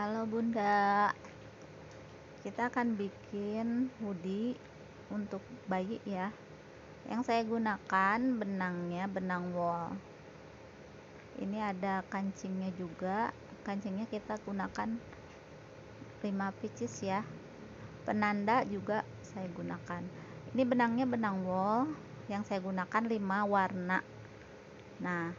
Halo Bunda, kita akan bikin hoodie untuk bayi ya. Yang saya gunakan benangnya benang wool. Ini ada kancingnya juga. Kancingnya kita gunakan 5 pieces ya. Penanda juga saya gunakan. Ini benangnya benang wool yang saya gunakan 5 warna. Nah,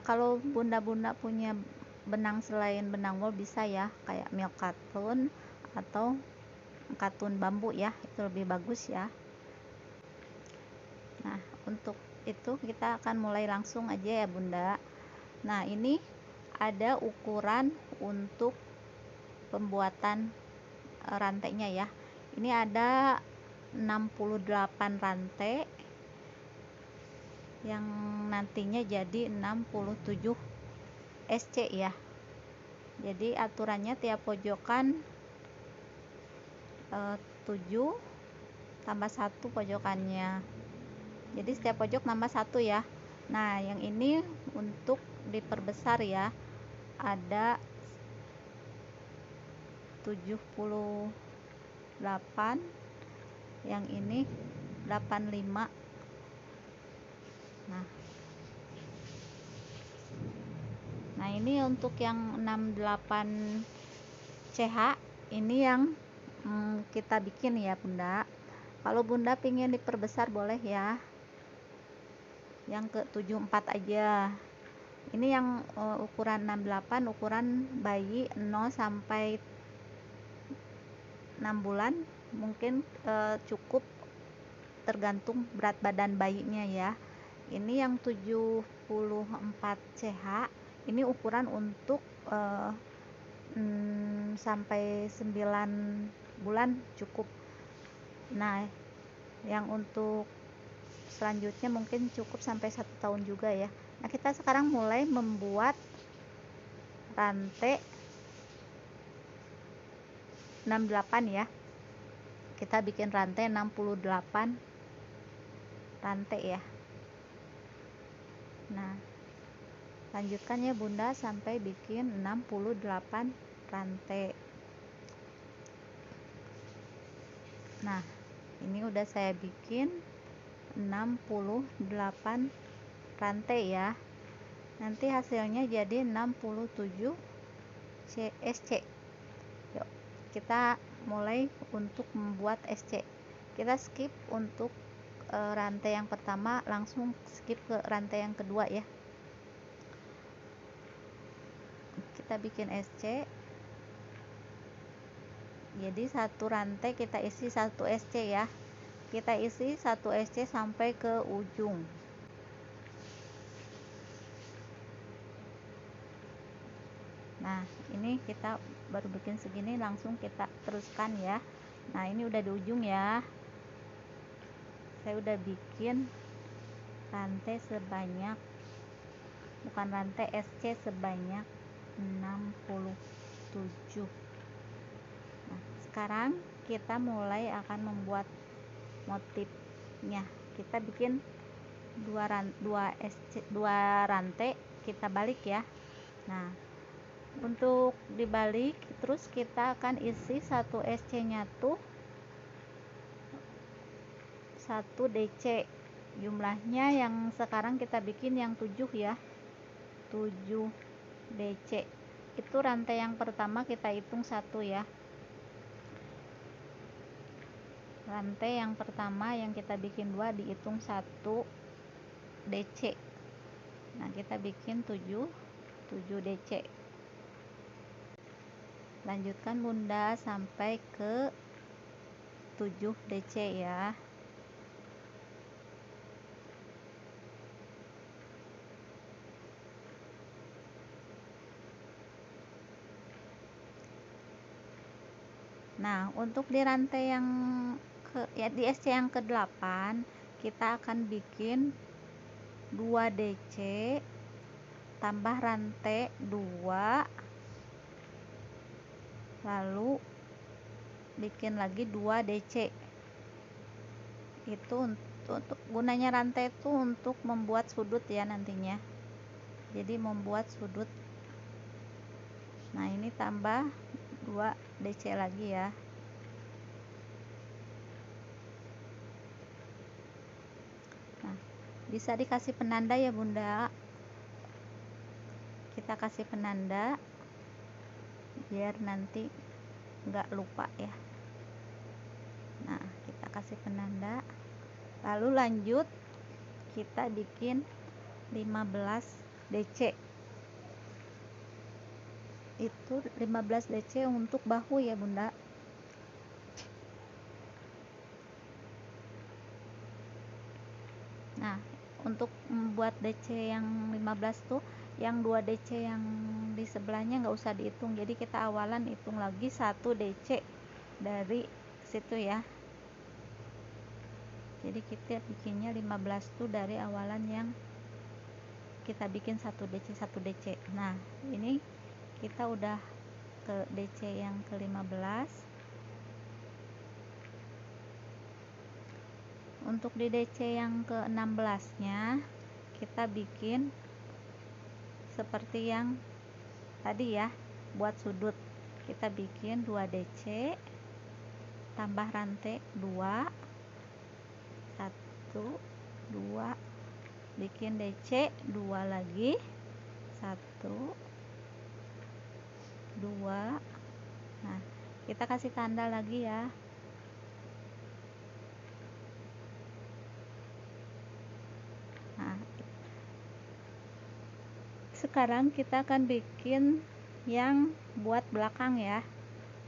kalau bunda-bunda punya benang selain benang wool bisa ya, kayak milk cotton atau katun bambu ya, itu lebih bagus ya. Nah, untuk itu kita akan mulai langsung aja ya Bunda. Nah, ini ada ukuran untuk pembuatan rantainya ya. Ini ada 68 rantai yang nantinya jadi 67 SC ya. Jadi aturannya tiap pojokan 7 tambah 1 pojokannya. Jadi setiap pojok nambah 1 ya. Nah, yang ini untuk diperbesar ya. Ada 78, yang ini 85. Nah, ini untuk yang 68 CH ini yang kita bikin ya Bunda. Kalau Bunda pingin diperbesar boleh ya, yang ke 74 aja. Ini yang ukuran 68, ukuran bayi 0 sampai 6 bulan mungkin cukup, tergantung berat badan bayinya ya. Ini yang 74 CH, ini ukuran untuk sampai 9 bulan cukup. Nah, yang untuk selanjutnya mungkin cukup sampai 1 tahun juga ya. Nah, kita sekarang mulai membuat rantai 68 ya. Kita bikin rantai 68 rantai ya. Nah, lanjutkan ya Bunda sampai bikin 68 rantai. Nah, ini udah saya bikin 68 rantai ya. Nanti hasilnya jadi 67 SC. Yuk, kita mulai untuk membuat SC. Kita skip untuk rantai yang pertama, langsung skip ke rantai yang kedua ya. Kita bikin SC. Jadi satu rantai kita isi 1 SC ya. Kita isi 1 SC sampai ke ujung. Nah, ini kita baru bikin segini, langsung kita teruskan ya. Nah, ini udah di ujung ya. Saya udah bikin rantai sebanyak, bukan rantai, SC sebanyak 67. Nah, sekarang kita mulai akan membuat motifnya. Kita bikin dua rantai, kita balik ya. Nah, untuk dibalik terus kita akan isi 1 SC nya tuh 1 DC. Jumlahnya yang sekarang kita bikin yang 7 ya, 7 DC. Itu rantai yang pertama kita hitung 1 ya. Rantai yang pertama yang kita bikin 2 dihitung 1 DC. Nah, kita bikin 7 DC. Lanjutkan Bunda sampai ke 7 DC ya. Nah, untuk di rantai yang di SC yang ke-8 kita akan bikin 2 DC tambah rantai 2, lalu bikin lagi 2 DC. Itu untuk gunanya rantai itu untuk membuat sudut ya nantinya. Jadi membuat sudut Nah, ini tambah 2 DC lagi ya. Nah, bisa dikasih penanda ya Bunda. Kita kasih penanda biar nanti nggak lupa ya. Nah, kita kasih penanda, lalu lanjut kita bikin 15 DC. Itu 15 DC untuk bahu ya Bunda. Nah, untuk membuat DC yang 15 tuh, yang 2 DC yang di sebelahnya nggak usah dihitung, jadi kita awalan hitung lagi 1 DC dari situ ya. Jadi kita bikinnya 15 tuh dari awalan yang kita bikin 1 DC 1 DC. Nah, ini kita udah ke DC yang ke-15. Untuk di DC yang ke-16 nya kita bikin seperti yang tadi ya, buat sudut kita bikin 2 DC tambah rantai 2, 1 2, bikin DC 2 lagi, 1 2. Nah, kita kasih tanda lagi ya. Nah, sekarang kita akan bikin yang buat belakang ya.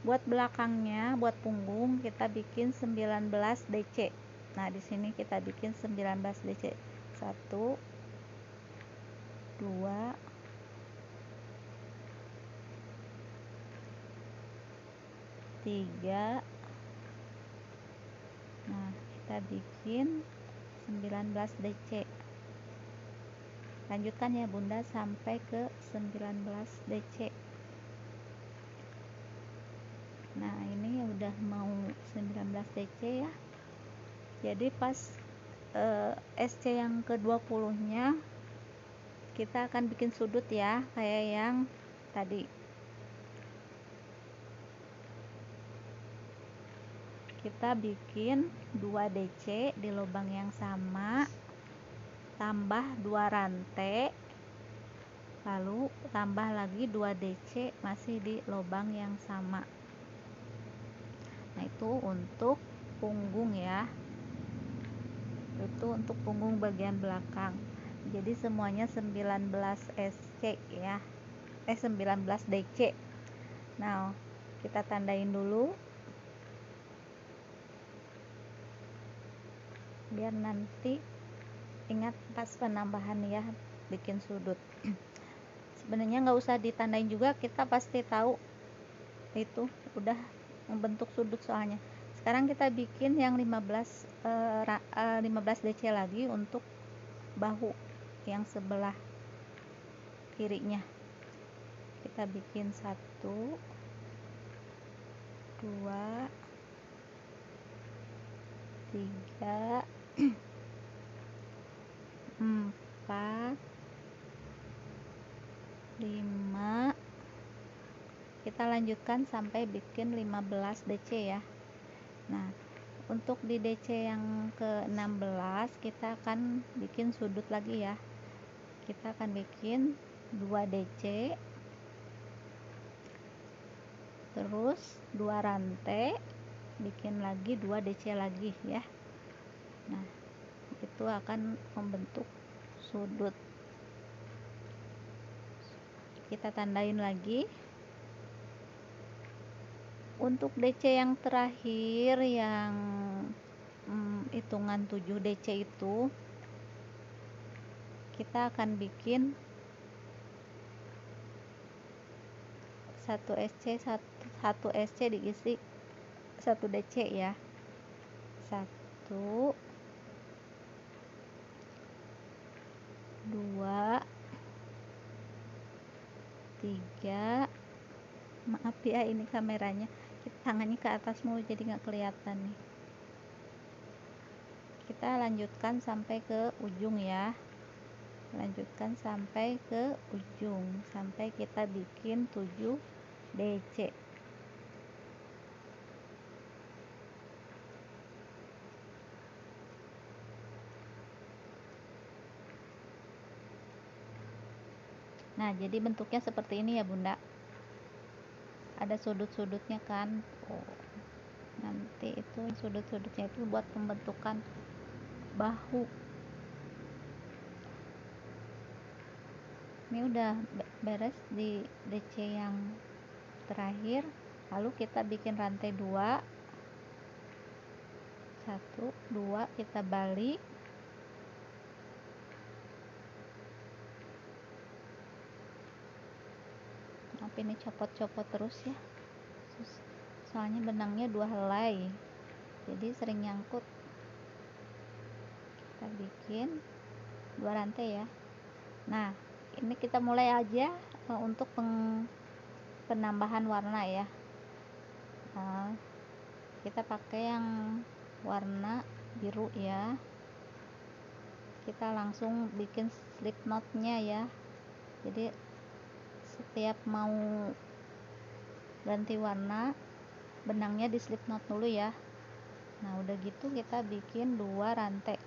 Buat belakangnya, buat punggung kita bikin 19 DC. Nah, di sini kita bikin 19 DC. 1 2 3. Nah, kita bikin 19 DC. Lanjutkan ya Bunda sampai ke 19 DC. Nah, ini udah mau 19 DC ya. Jadi pas SC yang ke-20 nya kita akan bikin sudut ya, kayak yang tadi. Kita bikin 2 DC di lubang yang sama, tambah 2 rantai, lalu tambah lagi 2 DC masih di lubang yang sama. Nah, itu untuk punggung ya. Itu untuk punggung bagian belakang. Jadi semuanya 19 SC ya. 19 DC. Nah, kita tandain dulu biar nanti ingat pas penambahan ya, bikin sudut. Sebenarnya nggak usah ditandain juga, kita pasti tahu itu udah membentuk sudut soalnya. Sekarang kita bikin yang 15 DC lagi untuk bahu yang sebelah kirinya. Kita bikin 1 2 3 4 5. Kita lanjutkan sampai bikin 15 DC ya. Nah, untuk di DC yang ke-16 kita akan bikin sudut lagi ya. Kita akan bikin 2 DC, terus 2 rantai, bikin lagi 2 DC lagi ya. Nah, itu akan membentuk sudut. Kita tandain lagi. Untuk DC yang terakhir yang hitungan 7 DC itu kita akan bikin 1 SC 1 SC diisi 1 DC ya. 1 2 3. Maaf ya, ini kameranya tangannya ke atas mulu jadi nggak kelihatan nih. Kita lanjutkan sampai ke ujung ya. lanjutkan sampai ke ujung, sampai kita bikin 7 DC. Nah, jadi bentuknya seperti ini ya Bunda, ada sudut-sudutnya kan. Nanti itu sudut-sudutnya itu buat pembentukan bahu. Ini udah beres di DC yang terakhir, lalu kita bikin rantai 2, 1 2, kita balik, tapi ini copot-copot terus ya, soalnya benangnya 2 helai jadi sering nyangkut. Kita bikin 2 rantai ya. Nah, ini kita mulai aja untuk penambahan warna ya. Nah, kita pakai yang warna biru ya. Kita langsung bikin slip knotnya ya. Jadi setiap mau ganti warna, benangnya di slip knot dulu ya. Nah, udah gitu kita bikin 2 rantai,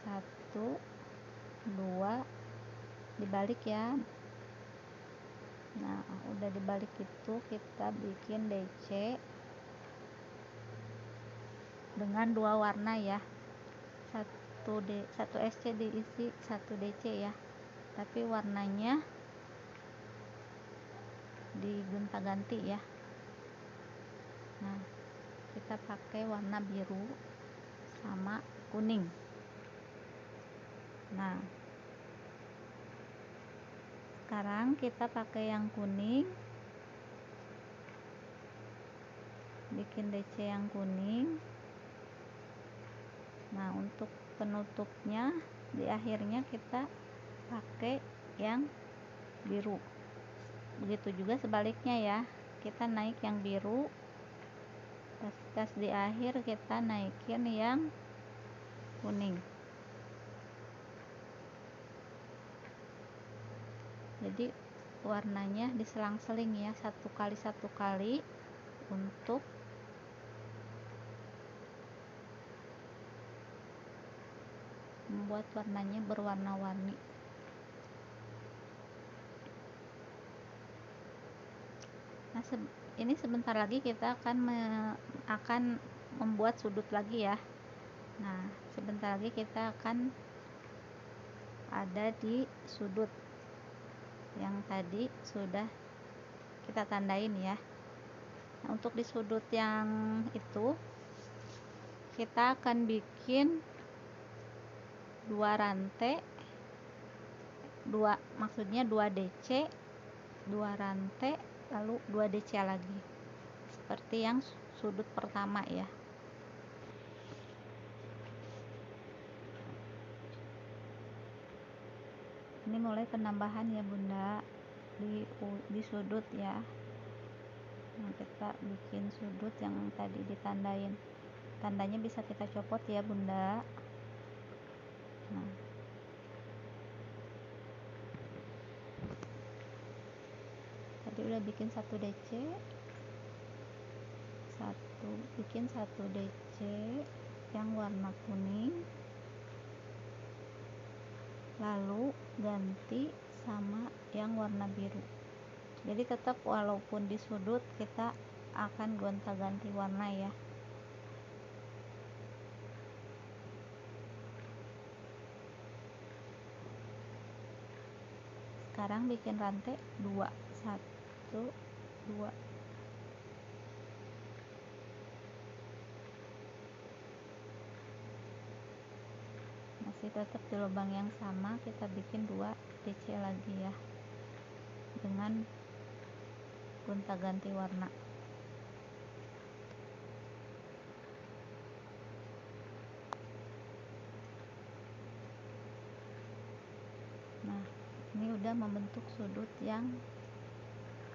1 2, dibalik ya. Nah, udah dibalik itu kita bikin DC dengan 2 warna ya. 1 SC diisi 1 DC ya, tapi warnanya digonta-ganti ya. Nah, kita pakai warna biru sama kuning. Nah, sekarang kita pakai yang kuning, bikin DC yang kuning. Nah, untuk penutupnya di akhirnya kita pakai yang biru. Begitu juga sebaliknya ya, kita naik yang biru, pas di akhir kita naikin yang kuning. Jadi warnanya diselang-seling ya, 1 kali 1 kali untuk membuat warnanya berwarna-warni. Nah, ini sebentar lagi kita akan membuat sudut lagi ya. Nah, sebentar lagi kita akan ada di sudut yang tadi sudah kita tandain ya. Nah, untuk di sudut yang itu kita akan bikin 2 rantai, maksudnya 2 DC, 2 rantai, lalu 2 DC lagi, seperti yang sudut pertama ya. Ini mulai penambahan ya Bunda, di sudut ya. Nah, kita bikin sudut yang tadi ditandain, tandanya bisa kita copot ya Bunda. Nah, tadi udah bikin 1 DC, bikin 1 DC yang warna kuning, lalu ganti sama yang warna biru. Jadi tetap walaupun di sudut kita akan gonta-ganti warna ya. Sekarang bikin rantai 2, 1 2. Masih tetap di lubang yang sama, kita bikin 2 DC lagi ya, dengan gonta-ganti warna. Nah, ini udah membentuk sudut yang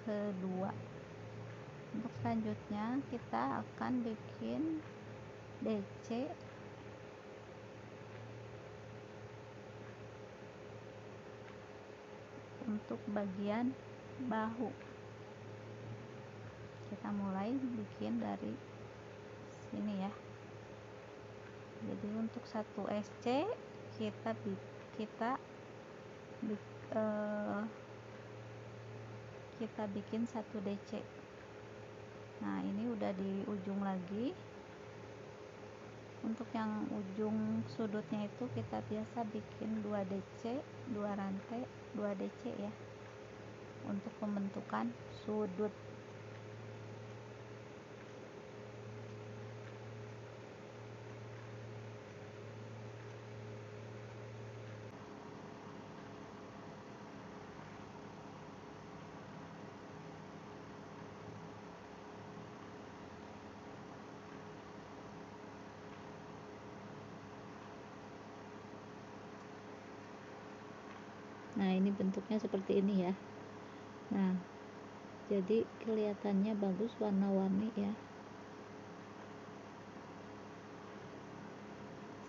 kedua. Untuk selanjutnya kita akan bikin DC untuk bagian bahu. Kita mulai bikin dari sini ya. Jadi untuk 1 SC kita bikin 1 DC. Nah, ini udah di ujung lagi. Untuk yang ujung sudutnya itu kita biasa bikin 2 DC, 2 rantai, 2 DC ya, untuk pembentukan sudut. Nah, ini bentuknya seperti ini ya. Nah, jadi kelihatannya bagus warna-warni ya.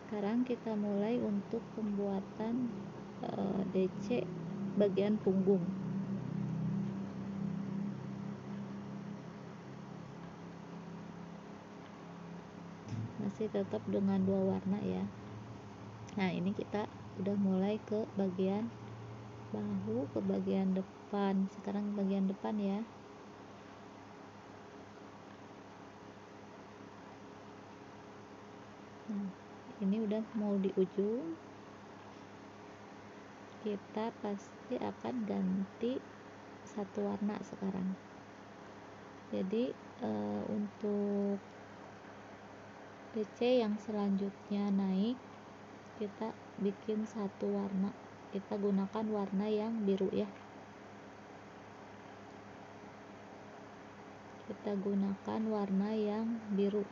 Sekarang kita mulai untuk pembuatan DC bagian punggung. Masih tetap dengan 2 warna ya. Nah, ini kita udah mulai ke bagian bahu, ke bagian depan. Sekarang bagian depan ya. Nah, ini udah mau di ujung. Kita pasti akan ganti 1 warna sekarang. Jadi untuk DC yang selanjutnya naik, kita bikin 1 warna. Kita gunakan warna yang biru ya. Kita gunakan warna yang biru.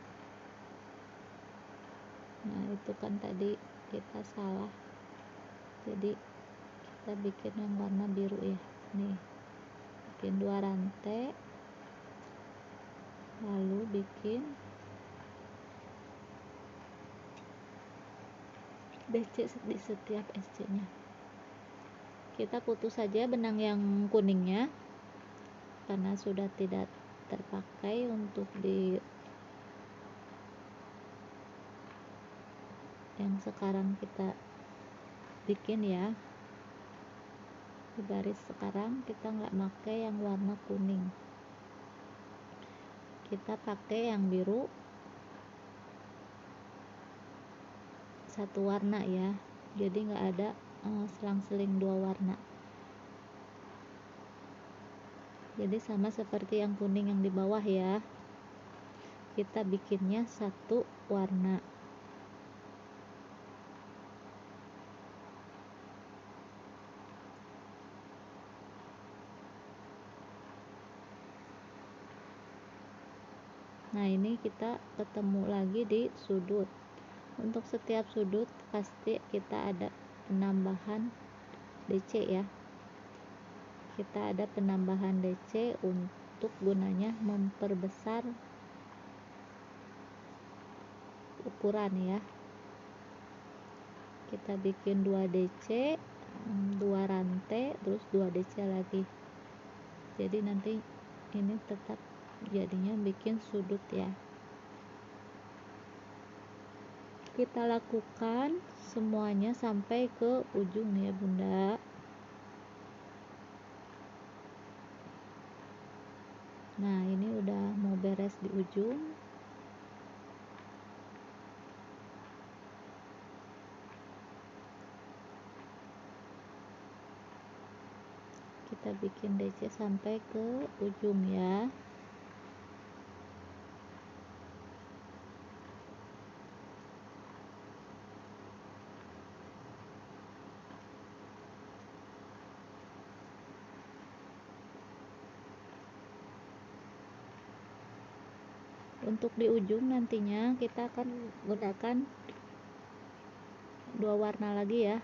Nah, itu kan tadi kita salah. Jadi kita bikin yang warna biru ya. Nih, bikin 2 rantai, lalu bikin DC di setiap SC nya. Kita putus saja benang yang kuningnya karena sudah tidak terpakai untuk di yang sekarang kita bikin ya. Di baris sekarang kita nggak pakai yang warna kuning, kita pakai yang biru 1 warna ya. Jadi nggak ada selang-seling 2 warna. Jadi sama seperti yang kuning yang di bawah ya, kita bikinnya 1 warna. Nah, ini kita ketemu lagi di sudut. Untuk setiap sudut pasti kita ada penambahan DC ya. Kita ada penambahan DC untuk gunanya memperbesar ukuran ya. Kita bikin 2 DC, 2 rantai, terus 2 DC lagi. Jadi nanti ini tetap jadinya bikin sudut ya. Kita lakukan semuanya sampai ke ujung ya Bunda. Nah, ini udah mau beres di ujung. Kita bikin DC sampai ke ujung ya. Untuk di ujung nantinya kita akan gunakan 2 warna lagi ya.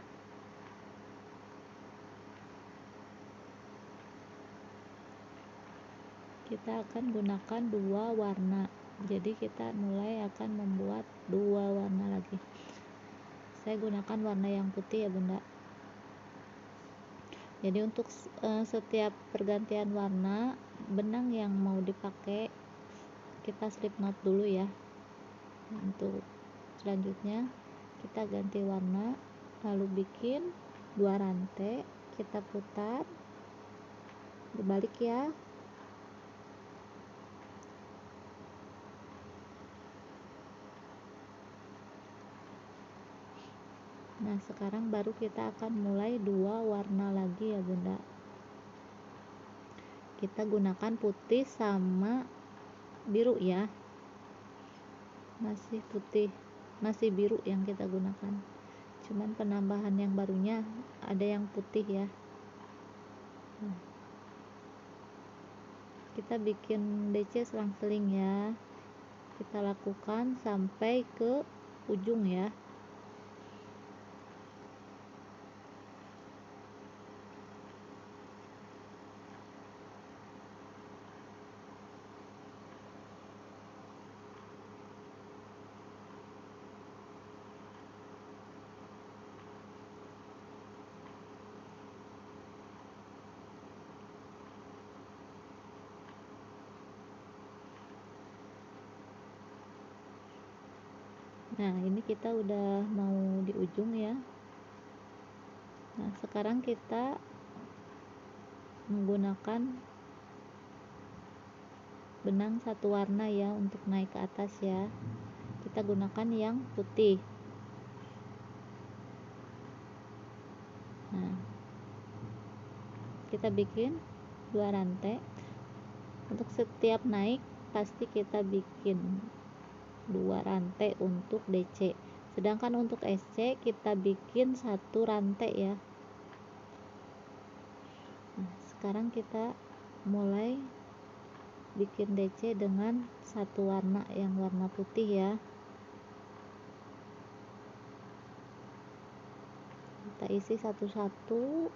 Kita akan gunakan 2 warna. Jadi kita mulai akan membuat 2 warna lagi. Saya gunakan warna yang putih ya Bunda. Jadi untuk setiap pergantian warna benang yang mau dipakai kita slip knot dulu ya. Untuk selanjutnya kita ganti warna, lalu bikin 2 rantai, kita putar, dibalik ya. Nah sekarang baru kita akan mulai 2 warna lagi ya bunda. Kita gunakan putih sama biru ya, masih putih masih biru yang kita gunakan, cuman penambahan yang barunya ada yang putih ya. Nah, kita bikin DC selang-seling ya, kita lakukan sampai ke ujung ya. Nah ini kita udah mau di ujung ya. Nah sekarang kita menggunakan benang satu warna ya untuk naik ke atas ya. Kita gunakan yang putih. Nah kita bikin 2 rantai. Untuk setiap naik pasti kita bikin 2 rantai untuk DC, sedangkan untuk SC kita bikin 1 rantai ya. Nah, sekarang kita mulai bikin DC dengan satu warna yang warna putih ya. Kita isi satu-satu,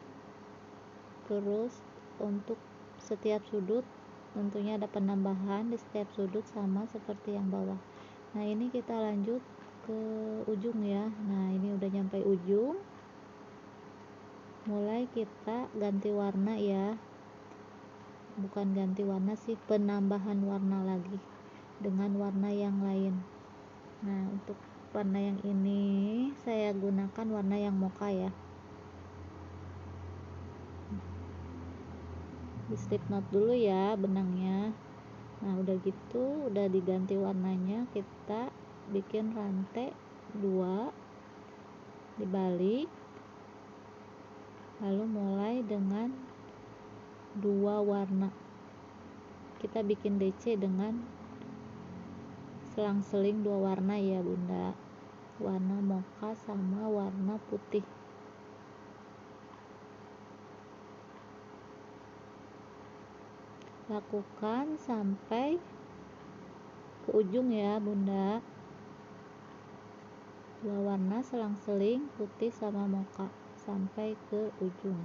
terus untuk setiap sudut tentunya ada penambahan di setiap sudut sama seperti yang bawah. Nah ini kita lanjut ke ujung ya. Nah ini udah nyampe ujung, mulai kita ganti warna ya, bukan ganti warna sih, penambahan warna lagi dengan warna yang lain. Nah untuk warna yang ini saya gunakan warna yang mocha ya. Di slip knot dulu ya benangnya. Nah udah gitu, udah diganti warnanya, kita bikin rantai 2, dibalik, lalu mulai dengan 2 warna. Kita bikin DC dengan selang-seling 2 warna ya bunda, warna mocha sama warna putih. Lakukan sampai ke ujung ya bunda, 2 warna selang-seling putih sama mocha sampai ke ujung.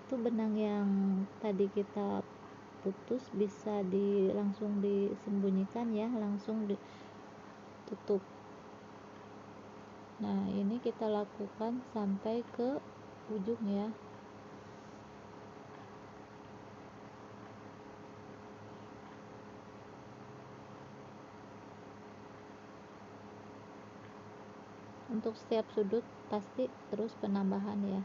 Itu benang yang tadi kita putus bisa langsung disembunyikan ya, langsung ditutup. Nah ini kita lakukan sampai ke ujung ya. Untuk setiap sudut pasti terus penambahan ya.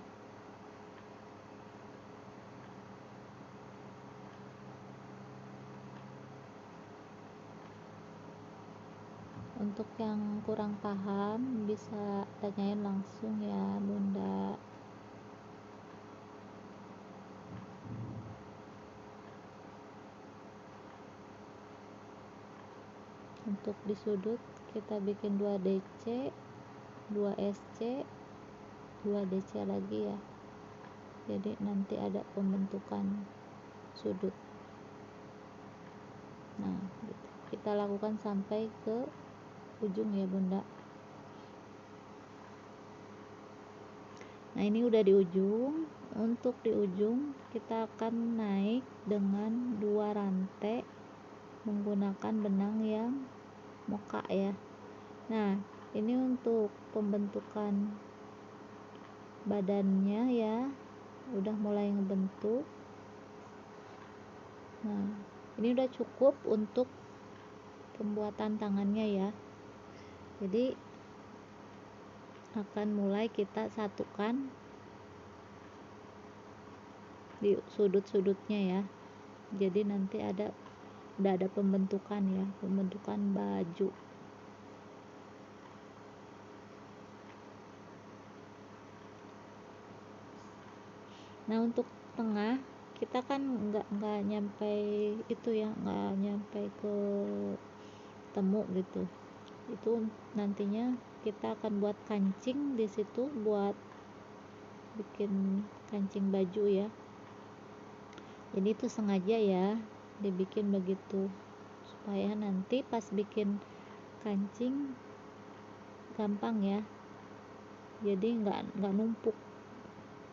Untuk yang kurang paham bisa tanyain langsung ya bunda. Untuk di sudut kita bikin 2 DC, 2 SC, 2 DC lagi ya, jadi nanti ada pembentukan sudut. Nah gitu. Kita lakukan sampai ke ujung ya bunda. Nah ini udah di ujung, untuk di ujung kita akan naik dengan 2 rantai menggunakan benang yang moka ya. Nah, ini untuk pembentukan badannya ya, udah mulai ngebentuk. Nah, ini udah cukup untuk pembuatan tangannya ya. Jadi akan mulai kita satukan di sudut-sudutnya ya. Jadi nanti udah ada pembentukan ya, pembentukan baju. Nah, untuk tengah kita kan nggak nyampe itu ya, nggak nyampe ke temu gitu. Itu nantinya kita akan buat kancing di situ, buat bikin kancing baju ya. Jadi itu sengaja ya dibikin begitu supaya nanti pas bikin kancing gampang ya, jadi nggak numpuk,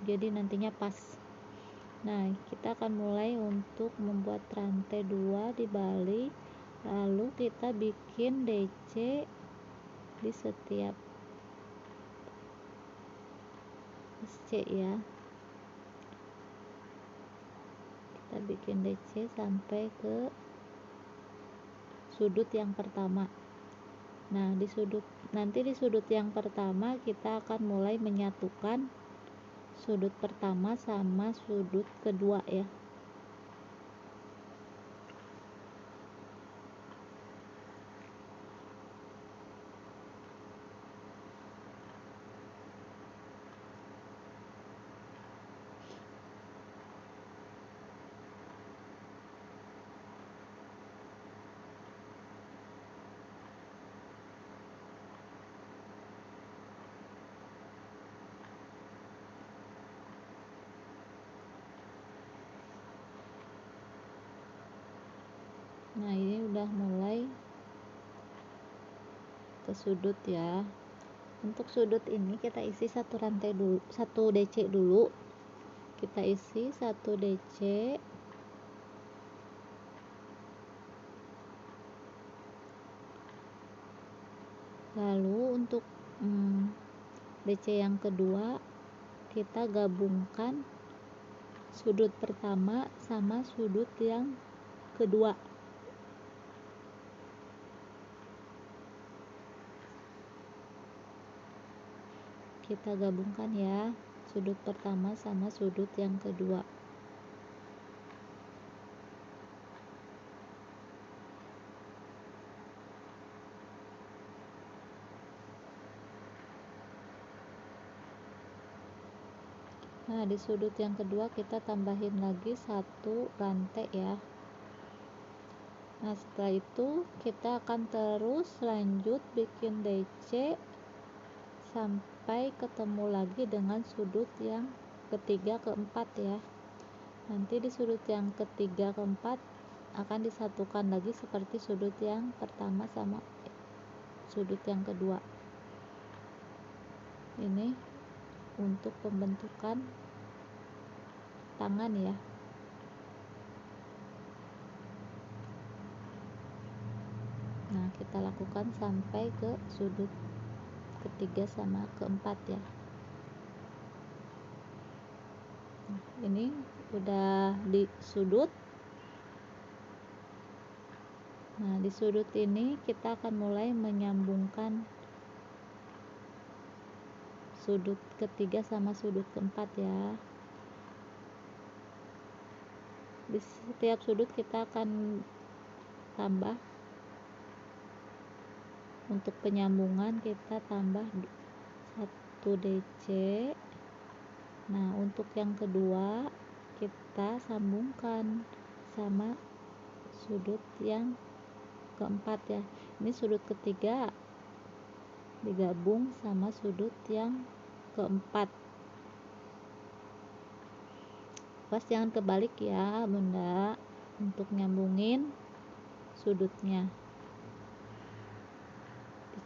jadi nantinya pas. Nah, kita akan mulai untuk membuat rantai 2 di balik, lalu kita bikin DC di setiap SC ya. Kita bikin DC sampai ke sudut yang pertama. Nah, nanti di sudut yang pertama kita akan mulai menyatukan sudut pertama sama sudut kedua ya. Nah, ini udah mulai ke sudut ya. Untuk sudut ini kita isi satu rantai dulu, 1 DC dulu. Kita isi 1 DC. Lalu untuk DC yang kedua kita gabungkan sudut pertama sama sudut yang kedua. Kita gabungkan ya, sudut pertama sama sudut yang kedua. Nah, di sudut yang kedua kita tambahin lagi 1 rantai ya. Nah, setelah itu kita akan terus lanjut bikin DC sampai ketemu lagi dengan sudut yang ketiga keempat ya. Nanti di sudut yang ketiga keempat akan disatukan lagi seperti sudut yang pertama sama sudut yang kedua. Ini untuk pembentukan tangan ya. Nah, kita lakukan sampai ke sudut ketiga sama keempat ya. Nah, ini udah di sudut. Nah, di sudut ini kita akan mulai menyambungkan sudut ketiga sama sudut keempat ya. Di setiap sudut kita akan tambah, untuk penyambungan kita tambah 1 DC. Nah, untuk yang kedua kita sambungkan sama sudut yang keempat ya. Ini sudut ketiga digabung sama sudut yang keempat. Pas jangan kebalik ya bunda, untuk nyambungin sudutnya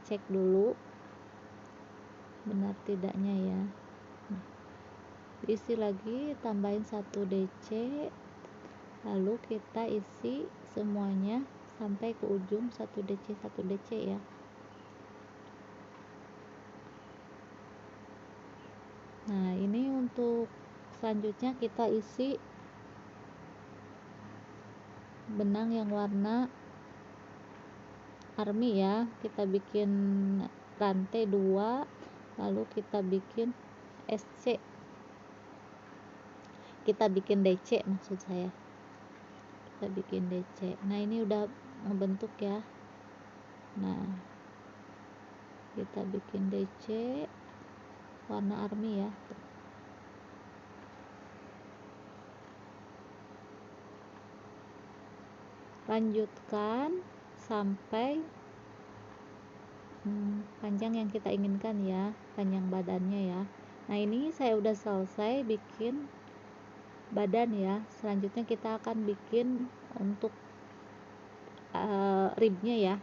dicek dulu benar tidaknya ya. diisi lagi, tambahin 1 DC, lalu kita isi semuanya sampai ke ujung 1 DC ya. Nah, ini untuk selanjutnya kita isi benang yang warna army ya. Kita bikin rantai 2, lalu kita bikin SC, kita bikin DC maksud saya, kita bikin DC. Nah, ini udah ngebentuk ya. Nah, kita bikin DC warna army ya. Lanjutkan sampai panjang yang kita inginkan ya, panjang badannya ya. Nah, ini saya udah selesai bikin badan ya. Selanjutnya kita akan bikin untuk ribnya ya.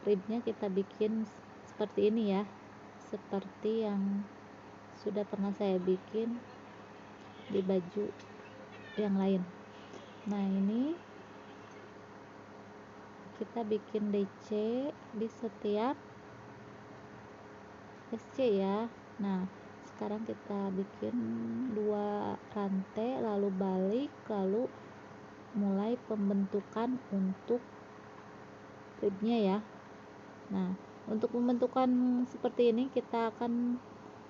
Ribnya kita bikin seperti ini ya, seperti yang sudah pernah saya bikin di baju yang lain. Nah, ini kita bikin DC di setiap SC ya. Nah, sekarang kita bikin 2 rantai, lalu balik, lalu mulai pembentukan untuk ribnya ya. Nah, untuk pembentukan seperti ini kita akan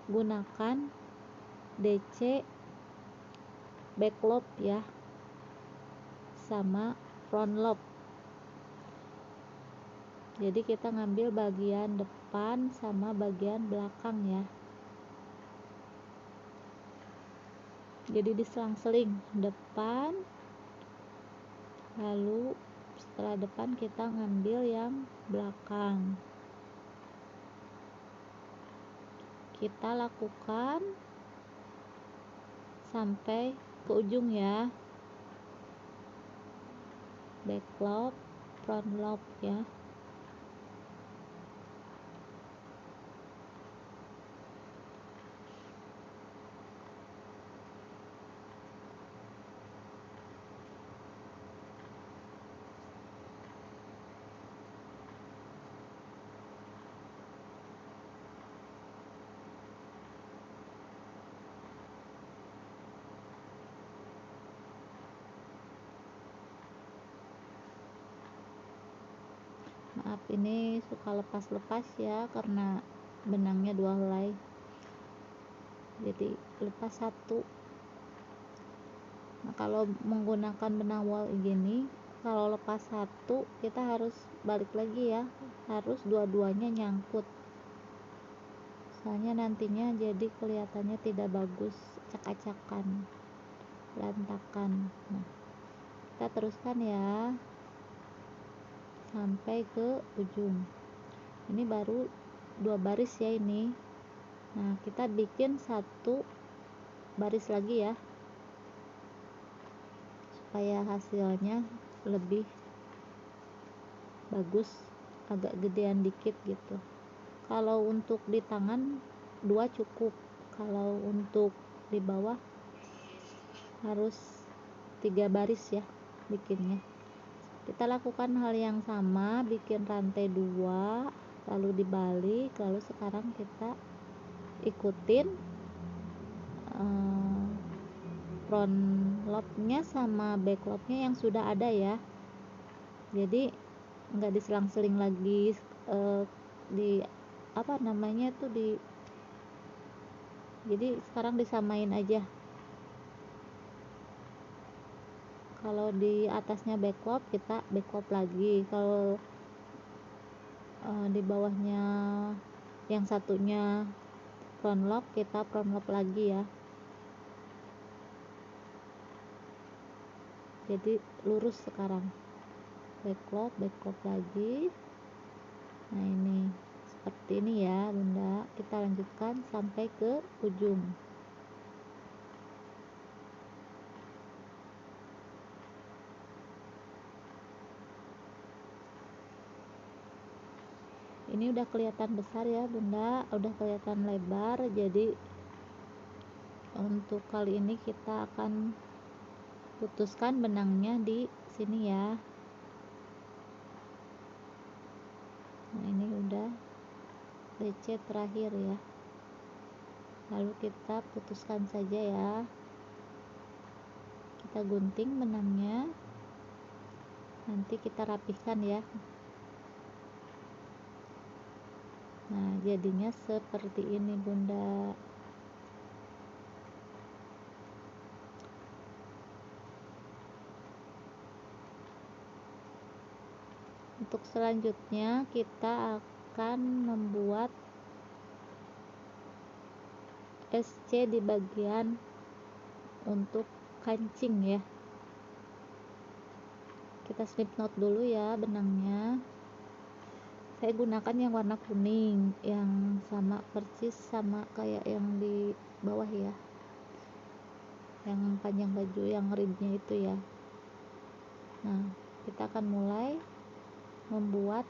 gunakan DC back loop ya, sama front loop. Jadi kita ngambil bagian depan sama bagian belakang ya. Jadi diselang-seling depan, lalu setelah depan kita ngambil yang belakang. Kita lakukan sampai ke ujung ya. Back loop, front loop ya. Maaf, ini suka lepas-lepas ya karena benangnya 2 helai, jadi lepas 1. Nah, kalau menggunakan benang wol gini, kalau lepas 1 kita harus balik lagi ya, harus dua-duanya nyangkut, soalnya nantinya jadi kelihatannya tidak bagus, acak-acakan, berantakan. Nah, kita teruskan ya sampai ke ujung. Ini baru 2 baris ya ini. Nah, kita bikin 1 baris lagi ya, supaya hasilnya lebih bagus, agak gedean dikit gitu. Kalau untuk di tangan 2 cukup, kalau untuk di bawah harus 3 baris ya bikinnya. Kita lakukan hal yang sama, bikin rantai 2, lalu dibalik, lalu sekarang kita ikutin front loopnya sama back loopnya yang sudah ada ya. Jadi nggak diselang-seling lagi, di apa namanya tuh jadi sekarang disamain aja. Kalau di atasnya back loop, kita back loop lagi. Kalau di bawahnya yang satunya front loop, kita front loop lagi ya. Jadi lurus sekarang, back loop lagi. Nah, ini seperti ini ya Bunda. Kita lanjutkan sampai ke ujung. Ini udah kelihatan besar ya Bunda, udah kelihatan lebar, jadi untuk kali ini kita akan putuskan benangnya di sini ya. Nah, ini udah DC terakhir ya, lalu kita putuskan saja ya, kita gunting benangnya, nanti kita rapihkan ya. Nah, jadinya seperti ini Bunda. Untuk selanjutnya kita akan membuat SC di bagian untuk kancing ya. Kita slip knot dulu ya benangnya. Saya gunakan yang warna kuning, yang sama persis sama kayak yang di bawah ya, yang panjang baju yang ribnya itu ya. Nah, kita akan mulai membuat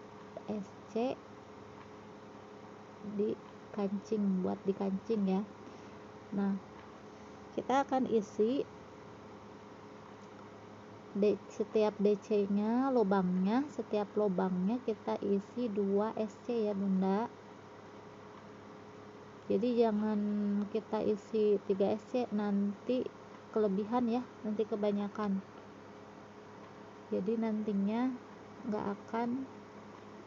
SC di kancing, buat di kancing ya. Nah, kita akan isi setiap DC nya, lubangnya, setiap lubangnya kita isi 2 SC ya Bunda. Jadi jangan kita isi 3 SC, nanti kelebihan ya, nanti kebanyakan, jadi nantinya nggak akan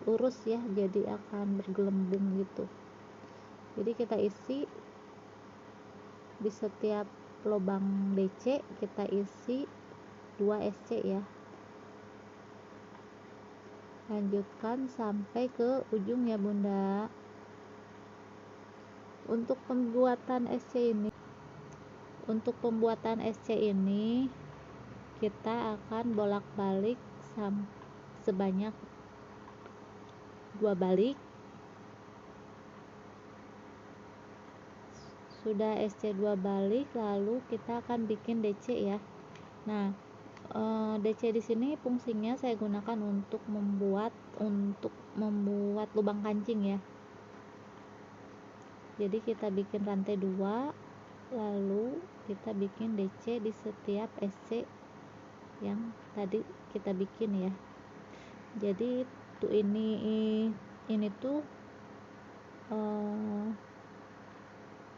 lurus ya, jadi akan bergelembung gitu. Jadi kita isi di setiap lubang DC kita isi 2 SC ya, lanjutkan sampai ke ujung ya Bunda. Untuk pembuatan SC ini kita akan bolak-balik sebanyak 2 balik. Sudah SC 2 balik, lalu kita akan bikin DC ya. Nah, DC di sini fungsinya saya gunakan untuk membuat lubang kancing ya. Jadi kita bikin rantai 2, lalu kita bikin DC di setiap SC yang tadi kita bikin ya. Jadi tuh ini tuh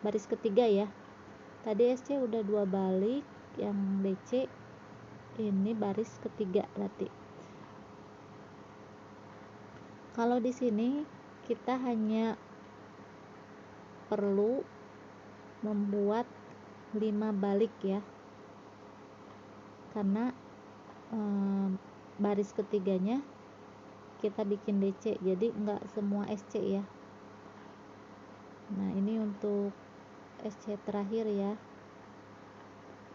baris ketiga ya. Tadi SC udah 2 balik, yang DC ini baris ketiga berarti. Kalau di sini kita hanya perlu membuat 5 balik ya, karena baris ketiganya kita bikin DC, jadi enggak semua SC ya. Nah, ini untuk SC terakhir ya,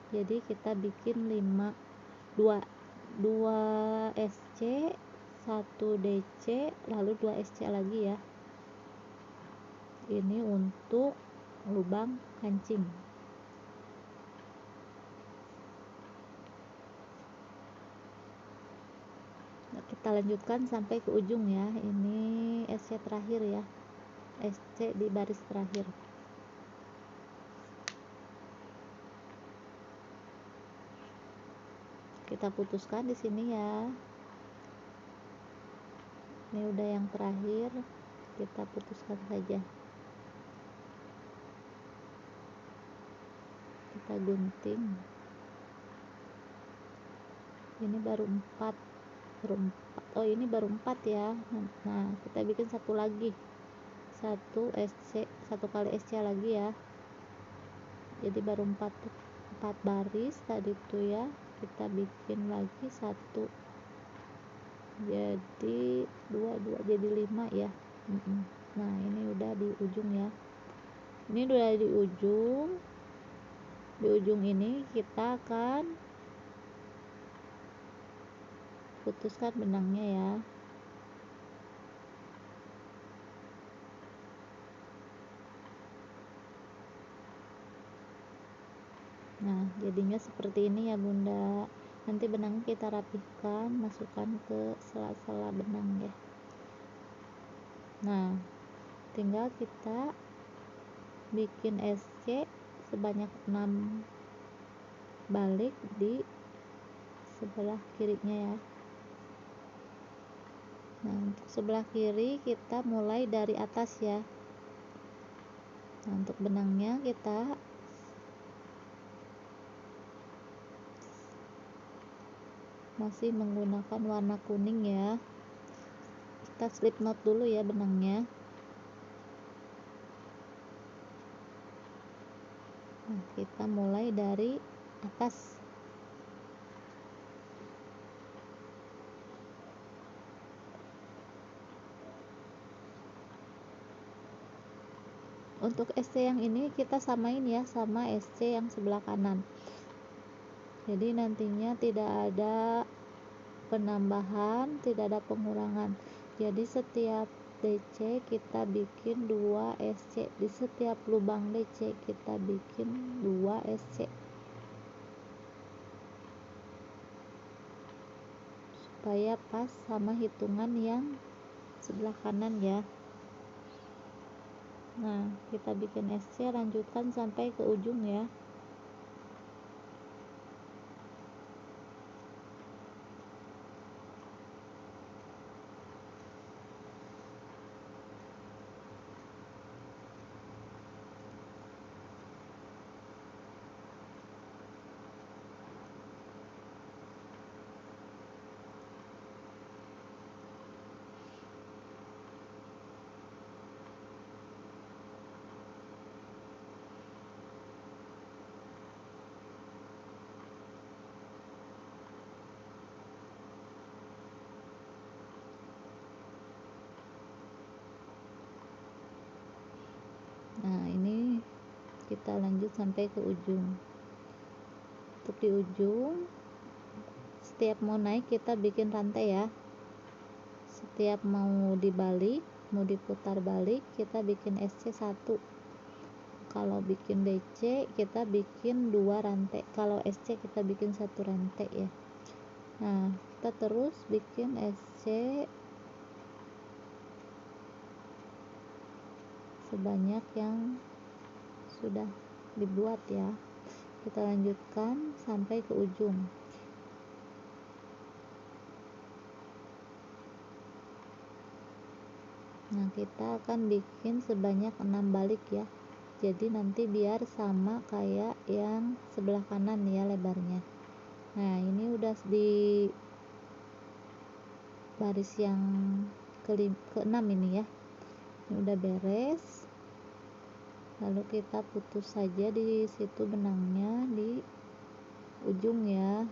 jadi kita bikin 2 SC, 1 DC, lalu 2 SC lagi ya. Ini untuk lubang kancing. Nah, kita lanjutkan sampai ke ujung ya. Ini SC terakhir ya, SC di baris terakhir. Kita putuskan di sini ya. Ini udah yang terakhir, kita putuskan saja. Kita gunting. Ini baru 4. Oh, ini baru 4 ya. Nah, kita bikin satu lagi. 1 SC, 1 kali SC lagi ya. Jadi baru 4 baris tadi tuh ya. Kita bikin lagi 1. Jadi 2 jadi 5 ya. Nah, ini udah di ujung ya. Ini udah di ujung. Di ujung ini kita akan putuskan benangnya ya. Nah, jadinya seperti ini ya Bunda. Nanti benangnya kita rapihkan, masukkan ke sela-sela benang ya. Nah, tinggal kita bikin SC sebanyak 6 balik di sebelah kirinya ya. Nah, untuk sebelah kiri kita mulai dari atas ya. Nah, untuk benangnya kita masih menggunakan warna kuning ya. Kita slip knot dulu ya benangnya. Nah, kita mulai dari atas. Untuk SC yang ini kita samain ya sama SC yang sebelah kanan. Jadi nantinya tidak ada penambahan, tidak ada pengurangan. Jadi setiap DC kita bikin 2 SC. Di setiap lubang DC kita bikin 2 SC. Supaya pas sama hitungan yang sebelah kanan ya. Nah, kita bikin SC, lanjutkan sampai ke ujung ya. Nah, ini kita lanjut sampai ke ujung. Untuk di ujung, setiap mau naik kita bikin rantai ya. Setiap mau dibalik, mau diputar balik, kita bikin SC 1. Kalau bikin DC kita bikin 2 rantai. Kalau SC kita bikin 1 rantai ya. Nah, kita terus bikin SC sebanyak yang sudah dibuat ya. Kita lanjutkan sampai ke ujung. Nah, kita akan bikin sebanyak 6 balik ya. Jadi nanti biar sama kayak yang sebelah kanan ya lebarnya. Nah, ini udah di baris yang ke-6 ini ya. Ini udah beres. Lalu kita putus saja di situ benangnya di ujung ya.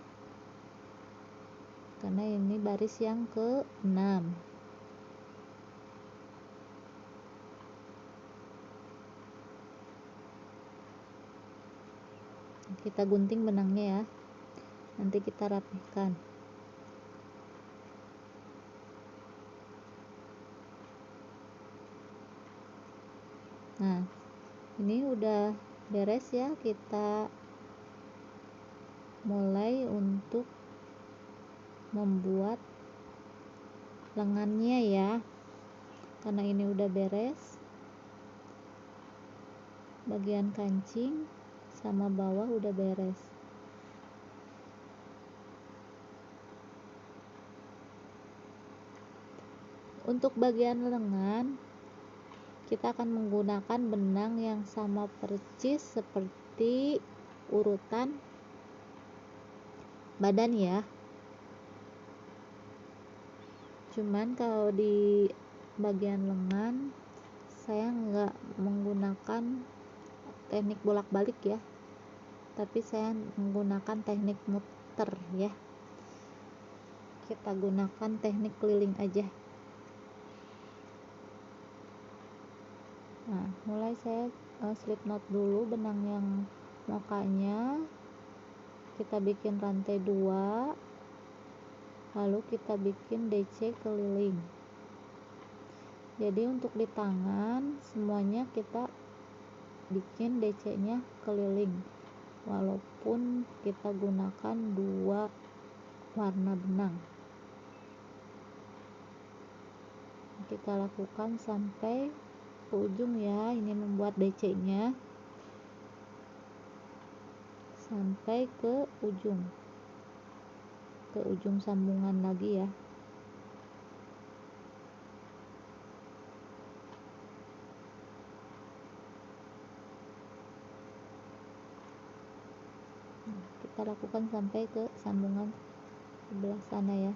Karena ini baris yang ke-6. Kita gunting benangnya ya. Nanti kita rapihkan. Nah, ini udah beres ya. Kita mulai untuk membuat lengannya ya. Karena ini udah beres, bagian kancing sama bawah udah beres. Untuk bagian lengan kita akan menggunakan benang yang sama persis seperti urutan badan ya. Cuman kalau di bagian lengan saya nggak menggunakan teknik bolak-balik ya, tapi saya menggunakan teknik muter ya. Kita gunakan teknik keliling aja. Nah, mulai saya slip knot dulu benang yang mukanya. Kita bikin rantai 2, lalu kita bikin DC keliling. Jadi untuk di tangan semuanya kita bikin DC nya keliling, walaupun kita gunakan 2 warna benang. Kita lakukan sampai ke ujung ya. Ini membuat DC nya. sampai ke ujung sambungan lagi ya. Kita lakukan sampai ke sambungan sebelah sana ya.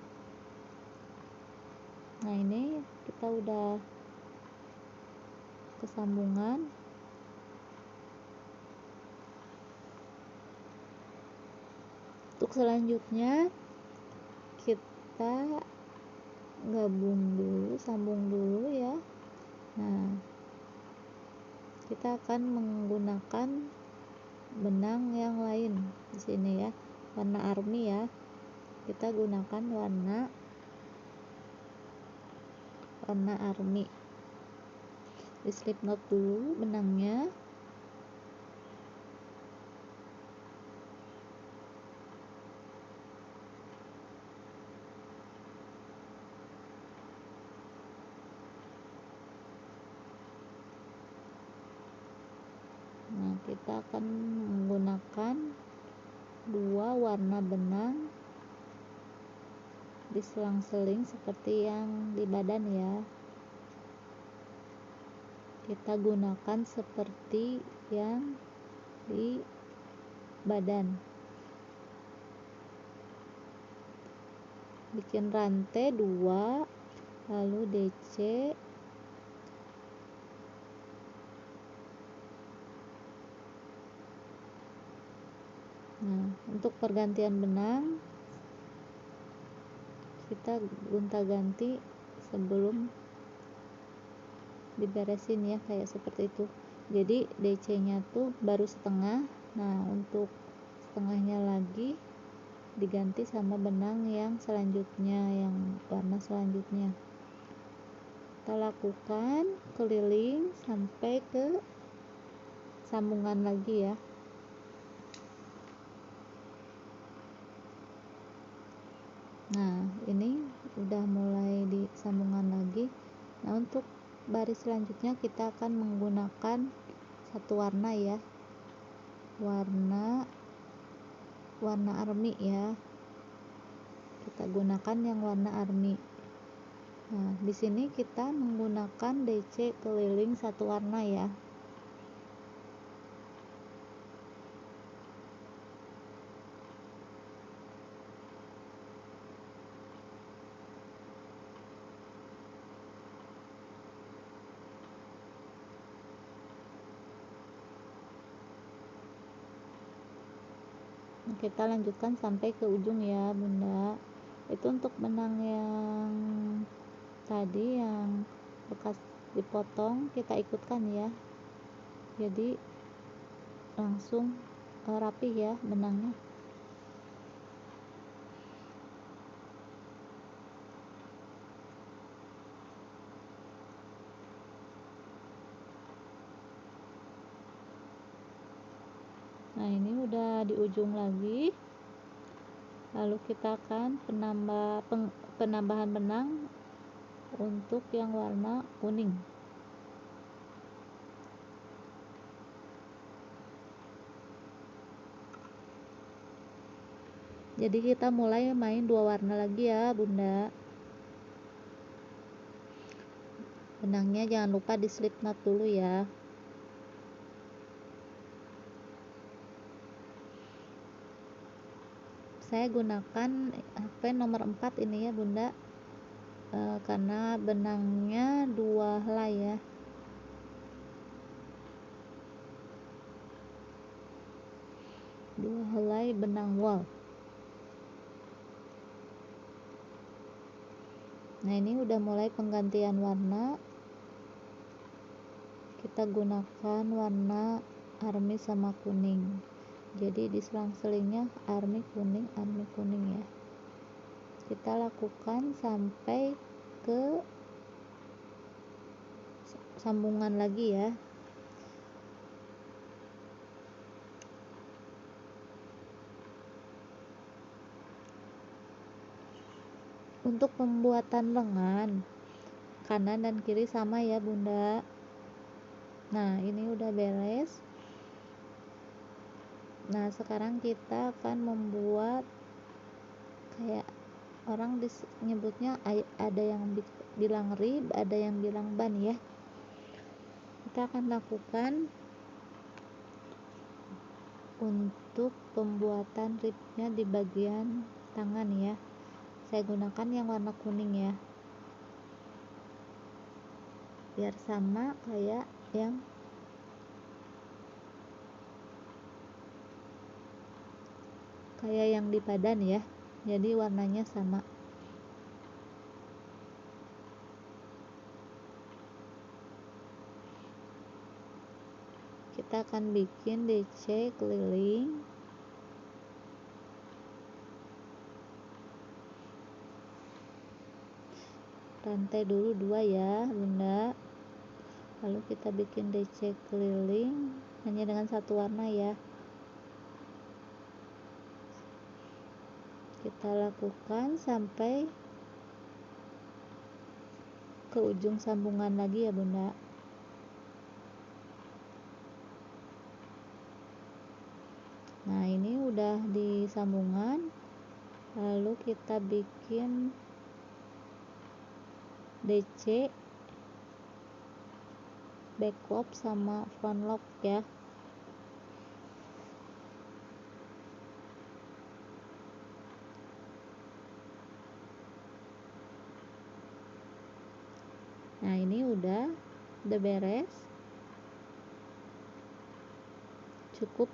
Nah, ini kita udah ke sambungan. Untuk selanjutnya kita sambung dulu ya. Nah, kita akan menggunakan benang yang lain di sini ya, warna army ya. Kita gunakan warna army. Di slip knot dulu benangnya. Nah, kita akan menggunakan 2 warna benang diselang-seling seperti yang di badan ya. Kita gunakan seperti yang di badan. Bikin rantai 2, lalu DC. Nah, untuk pergantian benang kita gonta-ganti sebelum diberesin ya, kayak seperti itu. Jadi DC nya tuh baru setengah. Nah, untuk setengahnya lagi diganti sama benang yang selanjutnya, yang warna selanjutnya. Kita lakukan keliling sampai ke sambungan lagi ya. Nah, ini udah mulai di sambungan lagi. Nah, untuk baris selanjutnya kita akan menggunakan satu warna ya, warna army ya. Kita gunakan yang warna army. Nah, di sini kita menggunakan DC keliling satu warna ya. Kita lanjutkan sampai ke ujung ya Bunda. Itu untuk benang yang tadi yang bekas dipotong kita ikutkan ya, jadi langsung rapi ya benangnya. Nah, ini udah di ujung lagi. Lalu kita akan penambahan benang untuk yang warna kuning. Jadi kita mulai main 2 warna lagi ya Bunda. Benangnya jangan lupa di slip knot dulu ya. Saya gunakan HP nomor 4 ini ya Bunda, karena benangnya 2 helai ya. Dua helai benang wol. Nah, ini udah mulai penggantian warna. Kita gunakan warna army sama kuning. Jadi di selang-selingnya army kuning ya. Kita lakukan sampai ke sambungan lagi ya. Untuk pembuatan lengan kanan dan kiri sama ya Bunda. Nah, ini udah beres. Nah, sekarang kita akan membuat kayak orang nyebutnya, ada yang bilang rib, ada yang bilang ban ya. Kita akan lakukan untuk pembuatan ribnya di bagian tangan ya. Saya gunakan yang warna kuning ya, biar sama kayak yang di padan ya, jadi warnanya sama. Kita akan bikin DC keliling rantai dulu 2 ya Bunda, lalu kita bikin DC keliling hanya dengan satu warna ya. Kita lakukan sampai ke ujung sambungan lagi ya Bunda. Nah, ini udah di sambungan, lalu kita bikin DC back lock sama front lock ya. Nah, ini udah beres, cukup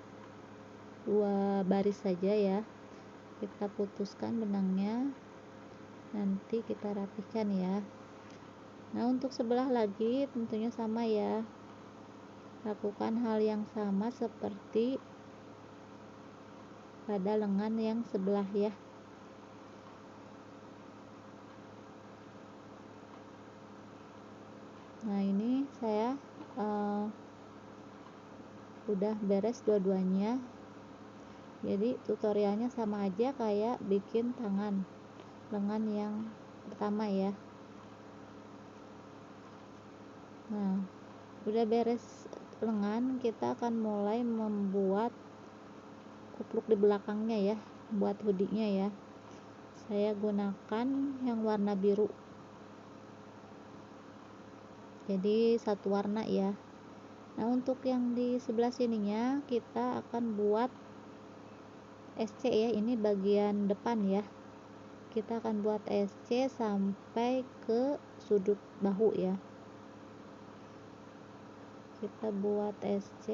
2 baris saja ya. Kita putuskan benangnya, nanti kita rapikan ya. Nah, untuk sebelah lagi tentunya sama ya, lakukan hal yang sama seperti pada lengan yang sebelah ya. Nah, ini saya udah beres dua-duanya, jadi tutorialnya sama aja kayak bikin tangan lengan yang pertama ya. Nah, udah beres lengan, kita akan mulai membuat kupluk di belakangnya ya, buat hoodie-nya ya. Saya gunakan yang warna biru, jadi satu warna ya. Nah, untuk yang di sebelah sininya kita akan buat SC ya, ini bagian depan ya. Kita akan buat SC sampai ke sudut bahu ya. Kita buat SC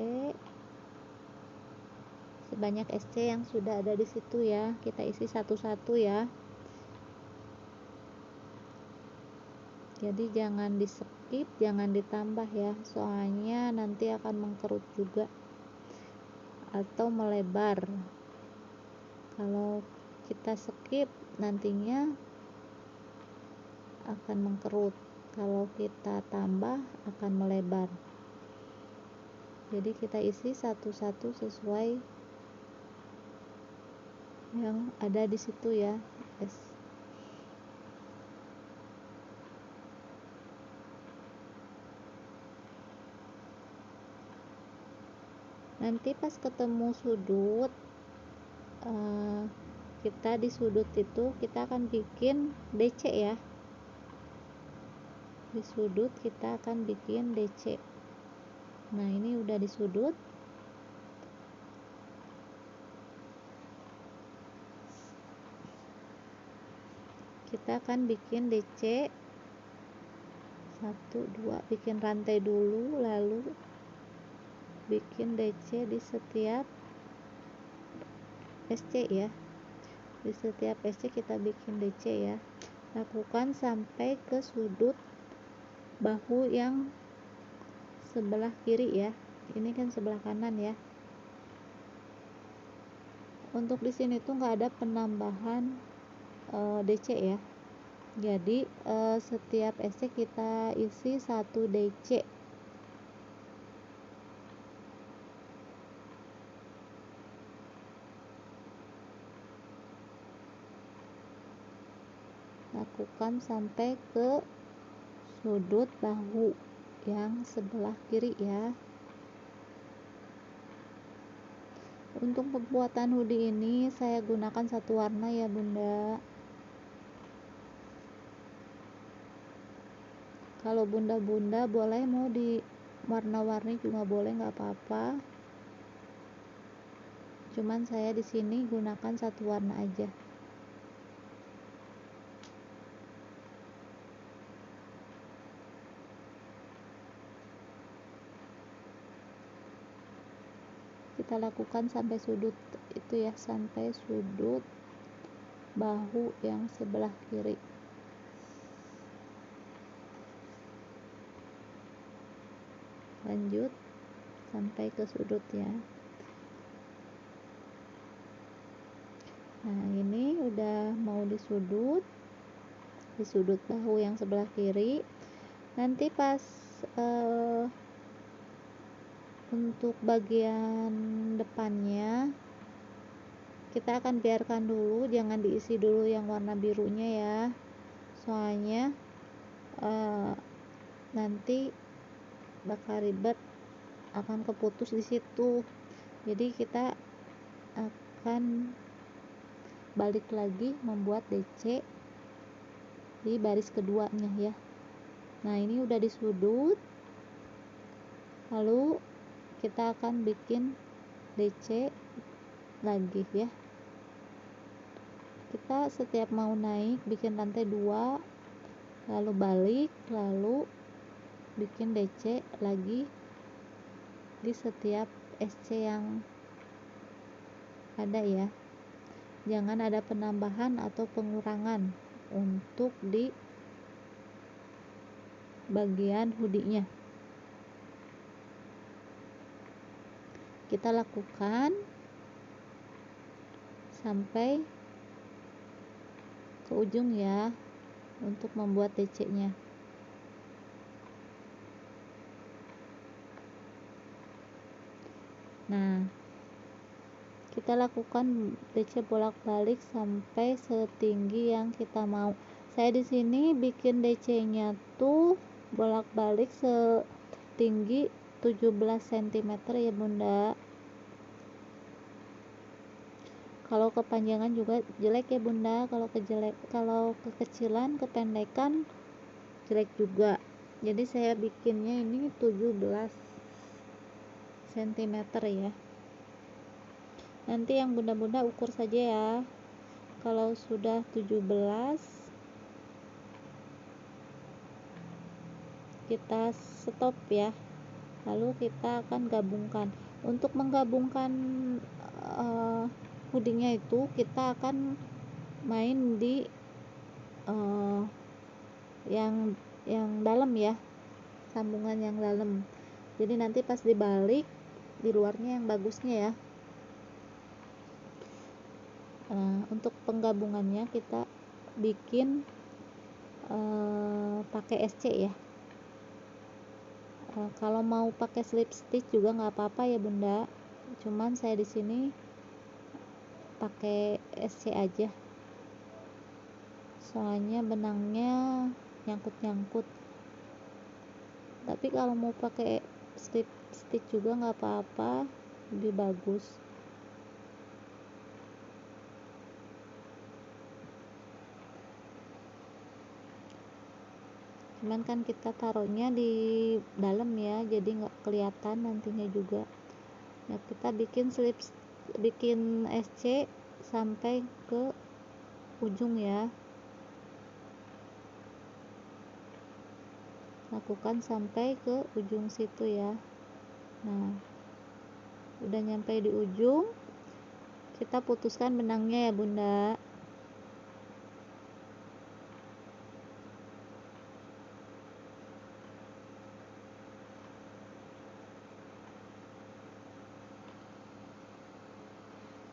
sebanyak SC yang sudah ada di situ ya, kita isi satu-satu ya. Jadi jangan di skip, jangan ditambah ya, soalnya nanti akan mengkerut juga atau melebar. Kalau kita skip nantinya akan mengkerut, kalau kita tambah akan melebar. Jadi kita isi satu-satu sesuai yang ada di situ ya guys. Nanti pas ketemu sudut, kita di sudut itu kita akan bikin DC ya. Di sudut kita akan bikin DC. Nah, ini udah di sudut. Kita akan bikin DC 1 2, bikin rantai dulu, lalu bikin DC di setiap SC ya. Di setiap SC kita bikin DC ya. Lakukan sampai ke sudut bahu yang sebelah kiri ya. Ini kan sebelah kanan ya. Untuk di sini tuh nggak ada penambahan DC ya. Jadi setiap SC kita isi 1 DC. Lakukan sampai ke sudut bahu yang sebelah kiri ya. Untuk pembuatan hoodie ini saya gunakan satu warna ya bunda. Kalau bunda-bunda boleh mau di warna-warni juga boleh, nggak apa-apa. Cuman saya di sini gunakan satu warna aja. Kita lakukan sampai sudut itu ya, sampai sudut bahu yang sebelah kiri. Lanjut sampai ke sudut ya. Nah ini udah mau di sudut bahu yang sebelah kiri. Nanti pas untuk bagian depannya kita akan biarkan dulu, jangan diisi dulu yang warna birunya ya, soalnya nanti bakal ribet, akan keputus di situ. Jadi kita akan balik lagi membuat DC di baris keduanya ya. Nah ini udah di sudut, lalu kita akan bikin DC lagi ya. Kita setiap mau naik bikin lantai 2, lalu balik, lalu bikin DC lagi di setiap SC yang ada ya. Jangan ada penambahan atau pengurangan untuk di bagian hoodie-nya. Kita lakukan sampai ke ujung ya untuk membuat DC-nya. Nah, kita lakukan DC bolak-balik sampai setinggi yang kita mau. Saya di sini bikin DC-nya tuh bolak-balik setinggi 17 cm ya bunda. Kalau kepanjangan juga jelek ya bunda, kalau kekecilan, kependekan jelek juga. Jadi saya bikinnya ini 17 cm ya. Nanti yang bunda-bunda ukur saja ya. Kalau sudah 17 kita stop ya. Lalu kita akan gabungkan. Untuk menggabungkan hoodie-nya itu kita akan main di yang dalam ya, sambungan yang dalam. Jadi nanti pas dibalik di luarnya yang bagusnya ya. Untuk penggabungannya kita bikin pakai SC ya. Kalau mau pakai slip stitch juga nggak apa-apa ya bunda, cuman saya di sini pakai SC aja soalnya benangnya nyangkut-nyangkut. Tapi kalau mau pakai slip stitch juga nggak apa-apa, lebih bagus. Cuman kan kita taruhnya di dalam ya, jadi nggak kelihatan nantinya juga. Nah kita bikin SC sampai ke ujung ya, lakukan sampai ke ujung situ ya. Nah udah nyampe di ujung, kita putuskan benangnya ya bunda.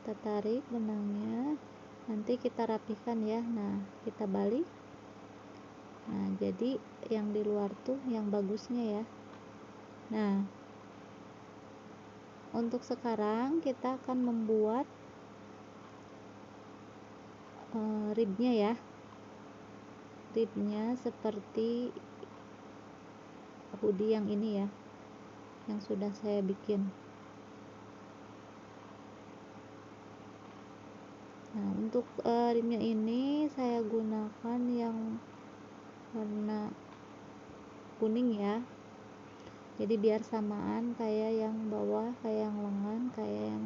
Kita tarik benangnya, nanti kita rapihkan ya. Nah kita balik. Nah jadi yang di luar tuh yang bagusnya ya. Nah untuk sekarang kita akan membuat ribnya ya. Ribnya seperti hoodie yang ini ya, yang sudah saya bikin. Nah, untuk rimnya ini saya gunakan yang warna kuning ya, jadi biar samaan kayak yang bawah, kayak yang lengan, kayak yang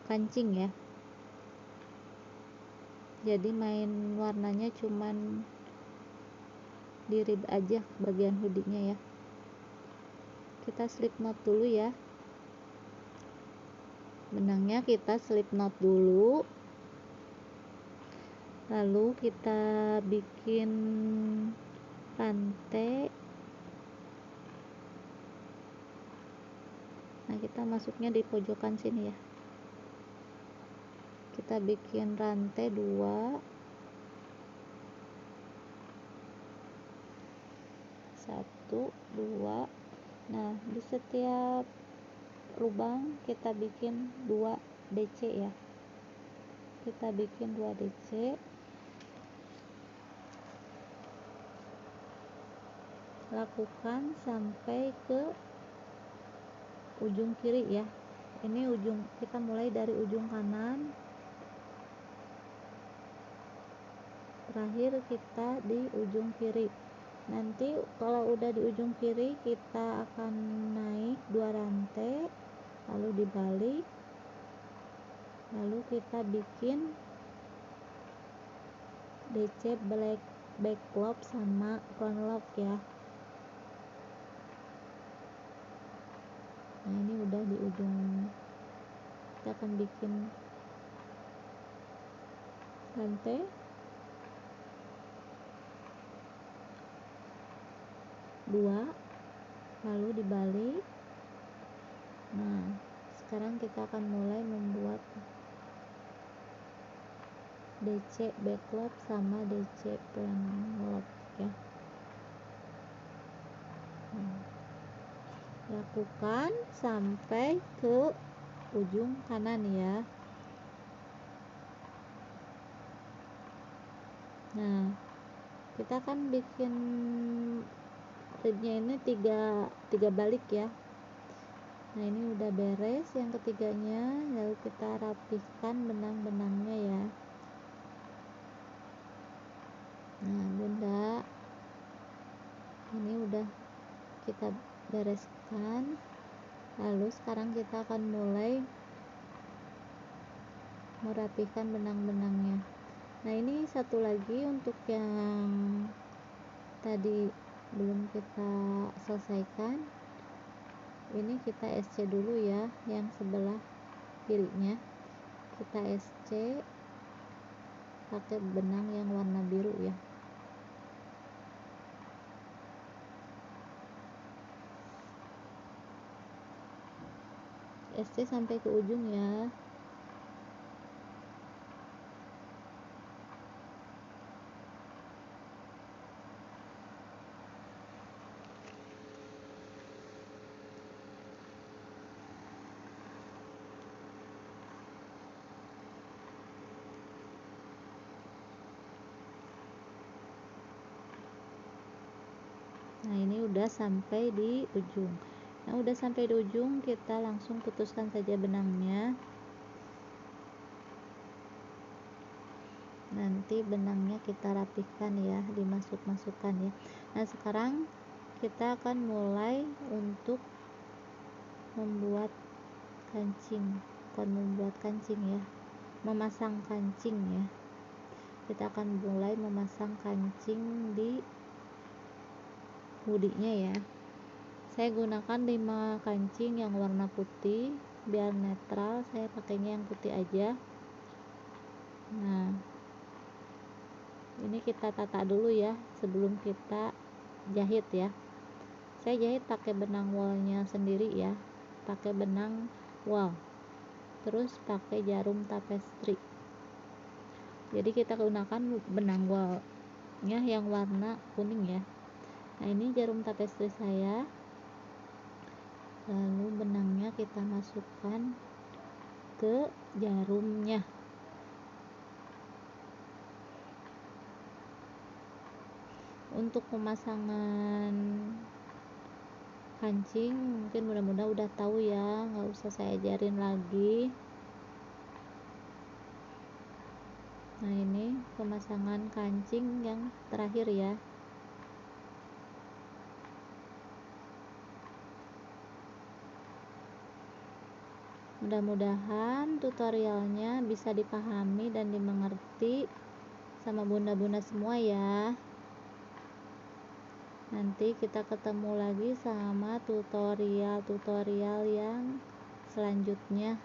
kancing ya. Jadi main warnanya cuman di rib aja bagian hoodie-nya ya. Kita slip knot dulu ya, benangnya kita slip knot dulu, lalu kita bikin rantai. Nah, kita masuknya di pojokan sini ya, kita bikin rantai 2, 1, 2. Nah, di setiap lubang kita bikin 2 DC ya, kita bikin 2 DC, lakukan sampai ke ujung kiri ya. Ini ujung, kita mulai dari ujung kanan, terakhir kita di ujung kiri. Nanti kalau udah di ujung kiri kita akan naik 2 rantai, lalu dibalik, lalu kita bikin DC back loop sama front loop ya. Nah, ini udah di ujung, kita akan bikin rantai, dua, lalu dibalik. Nah, sekarang kita akan mulai membuat DC back loop sama DC front loop ya. Lakukan sampai ke ujung kanan ya. Nah, kita akan bikin ribnya ini tiga balik ya. Nah, ini udah beres yang ketiganya, lalu kita rapihkan benang-benangnya ya. Nah, bunda, ini udah kita bereskan. Lalu sekarang kita akan mulai merapihkan benang-benangnya. Nah, ini satu lagi untuk yang tadi belum kita selesaikan, ini kita SC dulu ya, yang sebelah kirinya kita SC pakai benang yang warna biru ya. SC sampai ke ujung ya. Nah, ini udah sampai di ujung. Nah, udah sampai di ujung, kita langsung putuskan saja benangnya. Nanti benangnya kita rapihkan ya, dimasuk-masukkan ya. Nah, sekarang kita akan mulai untuk membuat kancing, bukan membuat kancing ya, memasang kancing ya. Kita akan mulai memasang kancing di hoodie-nya ya. Saya gunakan 5 kancing yang warna putih, biar netral saya pakainya yang putih aja. Nah, ini kita tata dulu ya sebelum kita jahit ya. Saya jahit pakai benang woolnya sendiri ya, pakai benang wool, terus pakai jarum tapestry. Jadi kita gunakan benang woolnya yang warna kuning ya. Nah, ini jarum tapestry saya, lalu benangnya kita masukkan ke jarumnya. Untuk pemasangan kancing mungkin mudah-mudahan udah tahu ya, nggak usah saya ajarin lagi. pemasangan kancing yang terakhir ya. Mudah-mudahan tutorialnya bisa dipahami dan dimengerti sama bunda-bunda semua ya. Nanti kita ketemu lagi sama tutorial-tutorial yang selanjutnya.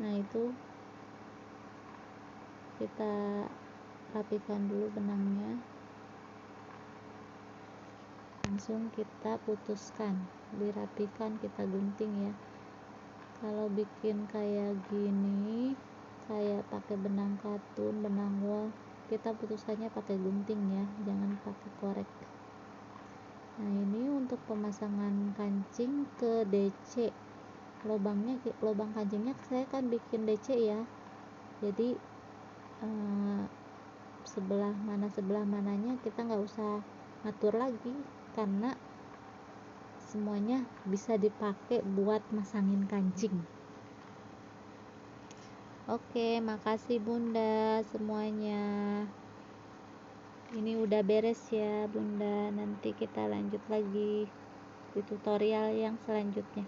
Nah, itu kita rapikan dulu benangnya, langsung kita putuskan, dirapikan, kita gunting ya. Kalau bikin kayak gini, kayak pakai benang katun, benang wol, kita putuskannya pakai gunting ya, jangan pakai korek. Nah, ini untuk pemasangan kancing ke DC. Lubang kancingnya saya kan bikin DC ya, jadi sebelah mananya kita nggak usah ngatur lagi, karena semuanya bisa dipakai buat masangin kancing. Oke, makasih bunda semuanya. Ini udah beres ya bunda, nanti kita lanjut lagi di tutorial yang selanjutnya.